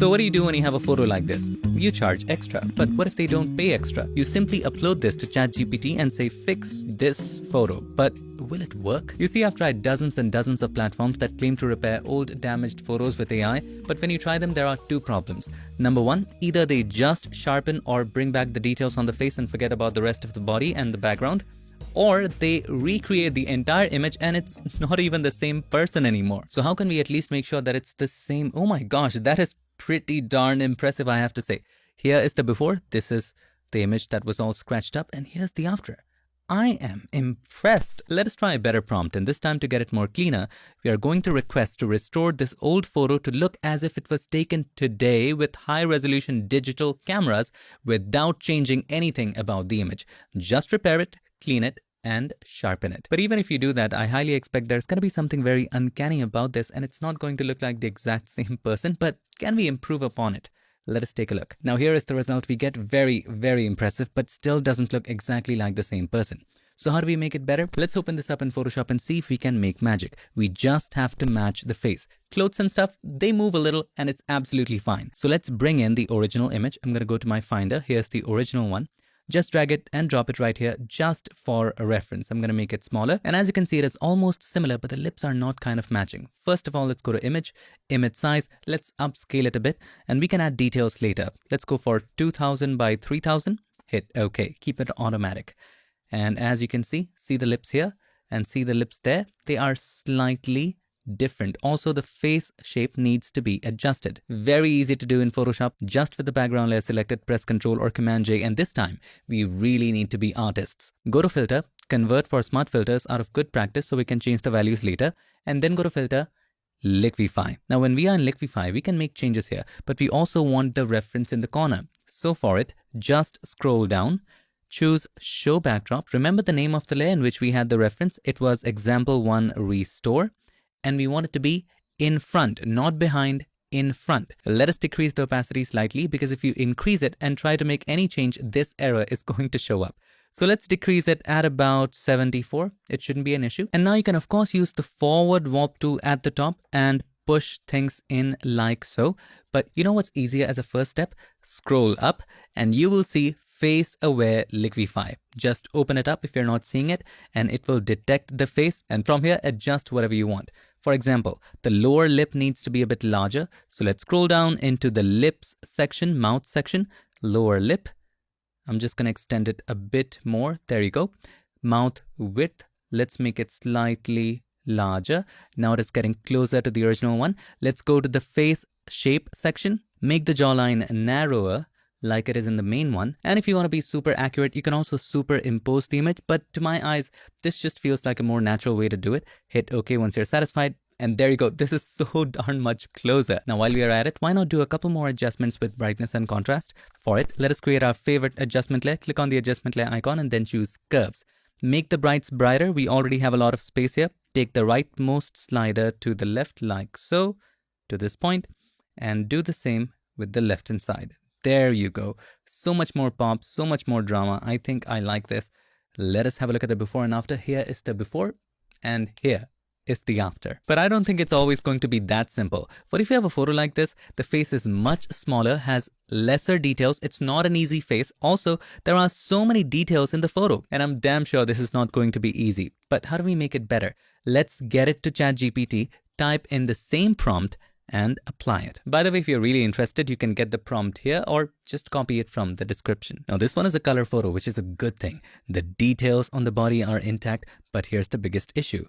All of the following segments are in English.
So what do you do when you have a photo like this? You charge extra. But what if they don't pay extra? You simply upload this to ChatGPT and say, fix this photo. But will it work? You see, I've tried dozens and dozens of platforms that claim to repair old damaged photos with AI, but when you try them, there are two problems. Number one, either they just sharpen or bring back the details on the face and forget about the rest of the body and the background, or they recreate the entire image and it's not even the same person anymore. So how can we at least make sure that it's the same? Oh my gosh, that is pretty darn impressive, I have to say. Here is the before. This is the image that was all scratched up, and here's the after. I am impressed. Let us try a better prompt, and this time to get it more cleaner, we are going to request to restore this old photo to look as if it was taken today with high-resolution digital cameras without changing anything about the image. Just repair it, clean it, and sharpen it. But even if you do that, I highly expect there's going to be something very uncanny about this, and it's not going to look like the exact same person, but can we improve upon it? Let us take a look. Now here is the result we get. Very, very impressive, but still doesn't look exactly like the same person. So how do we make it better? Let's open this up in Photoshop and see if we can make magic. We just have to match the face. Clothes and stuff, they move a little and it's absolutely fine. So let's bring in the original image. I'm going to go to my Finder. Here's the original one. Just drag it and drop it right here just for a reference. I'm going to make it smaller. And as you can see, it is almost similar, but the lips are not kind of matching. First of all, let's go to image size. Let's upscale it a bit and we can add details later. Let's go for 2000 by 3000. Hit OK. Keep it automatic. And as you can see the lips here and see the lips there. They are slightly different. Also, the face shape needs to be adjusted. Very easy to do in Photoshop. Just with the background layer selected, press Ctrl or Command J, and this time we really need to be artists. Go to Filter, Convert for Smart Filters out of good practice so we can change the values later, and then go to Filter, Liquify. Now when we are in Liquify, we can make changes here, but we also want the reference in the corner. So for it, just scroll down, choose Show Backdrop. Remember the name of the layer in which we had the reference. It was Example 1 Restore. And we want it to be in front, not behind, in front. Let us decrease the opacity slightly because if you increase it and try to make any change, this error is going to show up. So let's decrease it at about 74. It shouldn't be an issue. And now you can of course use the forward warp tool at the top and push things in like so. But you know what's easier as a first step? Scroll up and you will see Face Aware Liquify. Just open it up if you're not seeing it and it will detect the face, and from here adjust whatever you want. For example, the lower lip needs to be a bit larger. So let's scroll down into the lips section, mouth section, lower lip. I'm just going to extend it a bit more. There you go. Mouth width. Let's make it slightly larger. Now it is getting closer to the original one. Let's go to the face shape section. Make the jawline narrower like it is in the main one. And if you want to be super accurate, you can also superimpose the image. But to my eyes, this just feels like a more natural way to do it. Hit OK once you're satisfied. And there you go. This is so darn much closer. Now, while we are at it, why not do a couple more adjustments with brightness and contrast? For it, let us create our favorite adjustment layer. Click on the adjustment layer icon and then choose curves. Make the brights brighter. We already have a lot of space here. Take the rightmost slider to the left like so, to this point, and do the same with the left hand side. There you go. So much more pop, so much more drama. I think I like this. Let us have a look at the before and after. Here is the before and here is the after. But I don't think it's always going to be that simple. What if you have a photo like this? The face is much smaller, has lesser details. It's not an easy face. Also, there are so many details in the photo, and I'm damn sure this is not going to be easy. But how do we make it better? Let's get it to ChatGPT, type in the same prompt, and apply it. By the way, if you're really interested, you can get the prompt here or just copy it from the description. Now, this one is a color photo, which is a good thing. The details on the body are intact, but here's the biggest issue.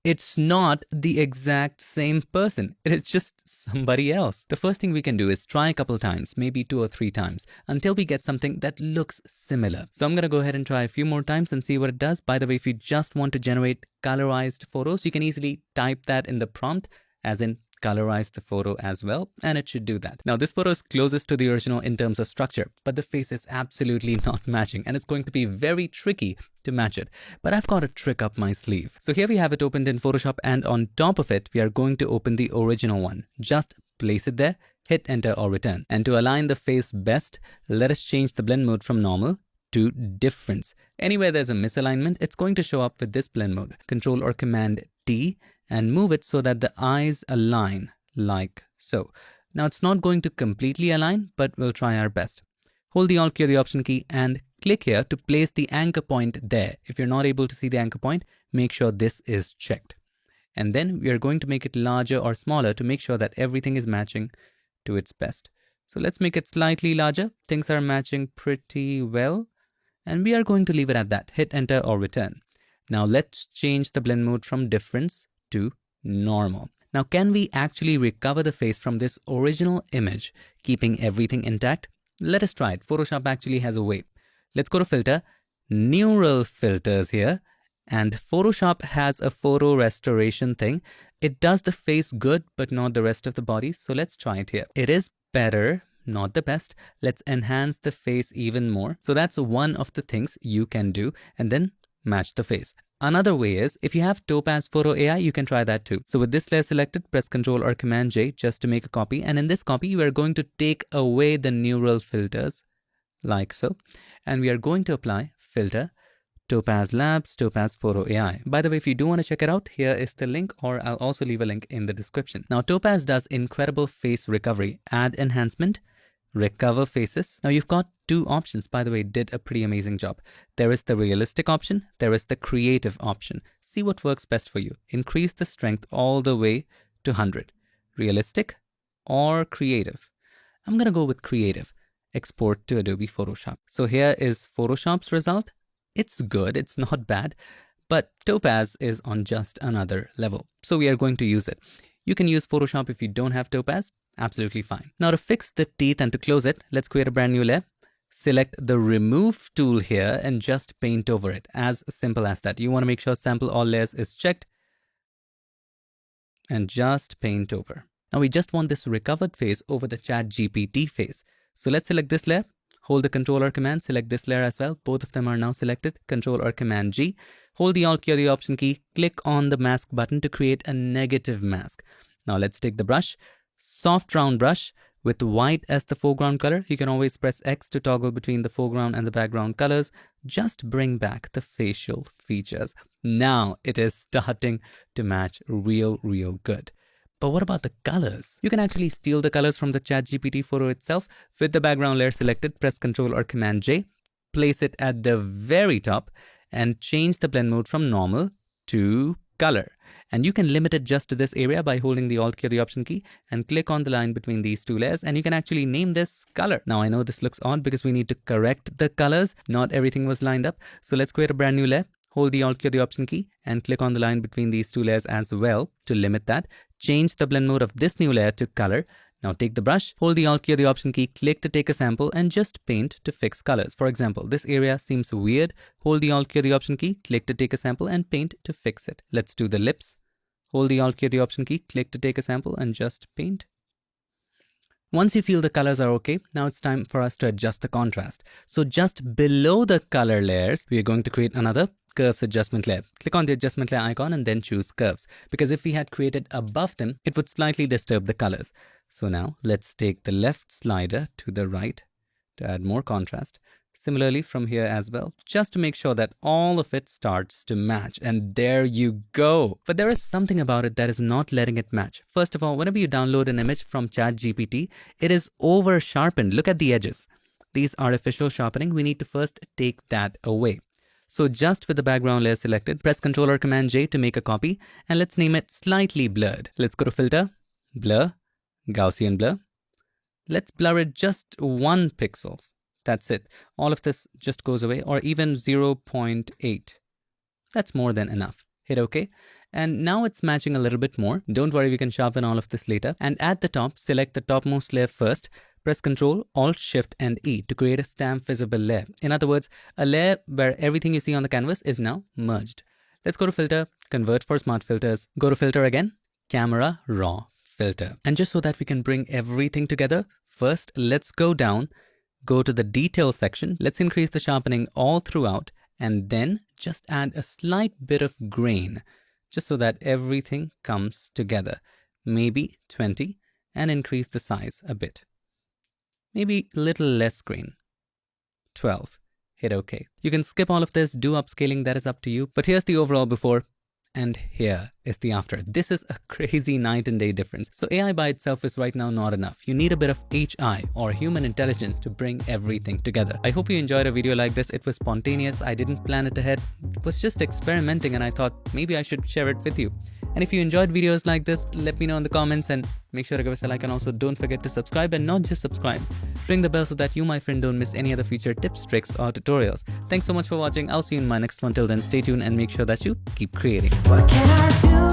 It's not the exact same person. It is just somebody else. The first thing we can do is try a couple times, maybe 2 or 3 times, until we get something that looks similar. So I'm going to go ahead and try a few more times and see what it does. By the way, if you just want to generate colorized photos, you can easily type that in the prompt, as in colorize the photo as well, and it should do that. Now this photo is closest to the original in terms of structure, but the face is absolutely not matching, and it's going to be very tricky to match it. But I've got a trick up my sleeve. So here we have it opened in Photoshop, and on top of it, we are going to open the original one. Just place it there, hit enter or return. And to align the face best, let us change the blend mode from normal to difference. Anywhere there's a misalignment, it's going to show up with this blend mode. Control or Command T and move it so that the eyes align like so. Now it's not going to completely align, but we'll try our best. Hold the Alt key or the Option key and click here to place the anchor point there. If you're not able to see the anchor point, make sure this is checked. And then we are going to make it larger or smaller to make sure that everything is matching to its best. So let's make it slightly larger. Things are matching pretty well. And we are going to leave it at that. Hit enter or return. Now let's change the blend mode from difference to normal. Now can we actually recover the face from this original image, keeping everything intact? Let us try it. Photoshop actually has a way. Let's go to filter, neural filters here. And Photoshop has a photo restoration thing. It does the face good, but not the rest of the body. So let's try it here. It is better, not the best. Let's enhance the face even more. So that's one of the things you can do, and then match the face. Another way is, if you have Topaz Photo AI, you can try that too. So with this layer selected, press Ctrl or Command J just to make a copy. And in this copy, we are going to take away the neural filters like so. And we are going to apply filter, Topaz Labs, Topaz Photo AI. By the way, if you do want to check it out, here is the link, or I'll also leave a link in the description. Now, Topaz does incredible face recovery, add enhancement, recover faces. Now you've got two options. By the way, did a pretty amazing job. There is the realistic option, there is the creative option. See what works best for you. Increase the strength all the way to 100. Realistic or creative. I'm gonna go with creative. Export to Adobe Photoshop. So here is Photoshop's result. It's good, it's not bad, but Topaz is on just another level. So we are going to use it. You can use Photoshop if you don't have Topaz, absolutely fine. Now to fix the teeth and to close it, let's create a brand new layer. Select the remove tool here and just paint over it. As simple as that. You want to make sure sample all layers is checked and just paint over. Now we just want this recovered face over the ChatGPT face. So let's select this layer. Hold the Ctrl or Command, select this layer as well. Both of them are now selected. Ctrl or Command G. Hold the Alt key or the Option key. Click on the mask button to create a negative mask. Now let's take the brush, soft round brush with white as the foreground color. You can always press X to toggle between the foreground and the background colors. Just bring back the facial features. Now it is starting to match real good. But what about the colors? You can actually steal the colors from the ChatGPT photo itself. With the background layer selected, press Ctrl or Command J, place it at the very top and change the blend mode from normal to color. And you can limit it just to this area by holding the Alt key or the Option key and click on the line between these two layers, and you can actually name this color. Now I know this looks odd because we need to correct the colors. Not everything was lined up. So let's create a brand new layer. Hold the Alt key or the Option key and click on the line between these two layers as well to limit that. Change the blend mode of this new layer to color. Now take the brush, hold the Alt key or the Option key, click to take a sample and just paint to fix colors. For example, this area seems weird. Hold the Alt key or the Option key, click to take a sample and paint to fix it. Let's do the lips. Hold the Alt key or the Option key, click to take a sample and just paint. Once you feel the colors are okay, now it's time for us to adjust the contrast. So just below the color layers, we are going to create another curves adjustment layer. Click on the adjustment layer icon and then choose curves, because if we had created above them, it would slightly disturb the colors. So now let's take the left slider to the right to add more contrast. Similarly from here as well, just to make sure that all of it starts to match. And there you go. But there is something about it that is not letting it match. First of all, whenever you download an image from ChatGPT, it is over sharpened. Look at the edges. These artificial sharpening, we need to first take that away. So just with the background layer selected, press Ctrl or Command J to make a copy, and let's name it slightly blurred. Let's go to filter, blur, Gaussian blur. Let's blur it just 1 pixel. That's it. All of this just goes away, or even 0.8. That's more than enough. Hit OK. And now it's matching a little bit more. Don't worry, we can sharpen all of this later. And at the top, select the topmost layer first. Press Ctrl, Alt, Shift, and E to create a stamp visible layer. In other words, a layer where everything you see on the canvas is now merged. Let's go to Filter, Convert for Smart Filters. Go to Filter again, Camera, Raw, Filter. And just so that we can bring everything together, first let's go down, go to the Detail section. Let's increase the sharpening all throughout, and then just add a slight bit of grain, just so that everything comes together. Maybe 20, and increase the size a bit. Maybe a little less grain. 12. Hit OK. You can skip all of this, do upscaling, that is up to you. But here's the overall before and here is the after. This is a crazy night and day difference. So AI by itself is right now not enough. You need a bit of HI or human intelligence to bring everything together. I hope you enjoyed a video like this. It was spontaneous. I didn't plan it ahead. It was just experimenting and I thought maybe I should share it with you. And if you enjoyed videos like this, let me know in the comments and make sure to give us a like, and also don't forget to subscribe, and not just subscribe. Ring the bell so that you, my friend, don't miss any other future tips, tricks or tutorials. Thanks so much for watching. I'll see you in my next one. Till then, stay tuned and make sure that you keep creating. What can I do?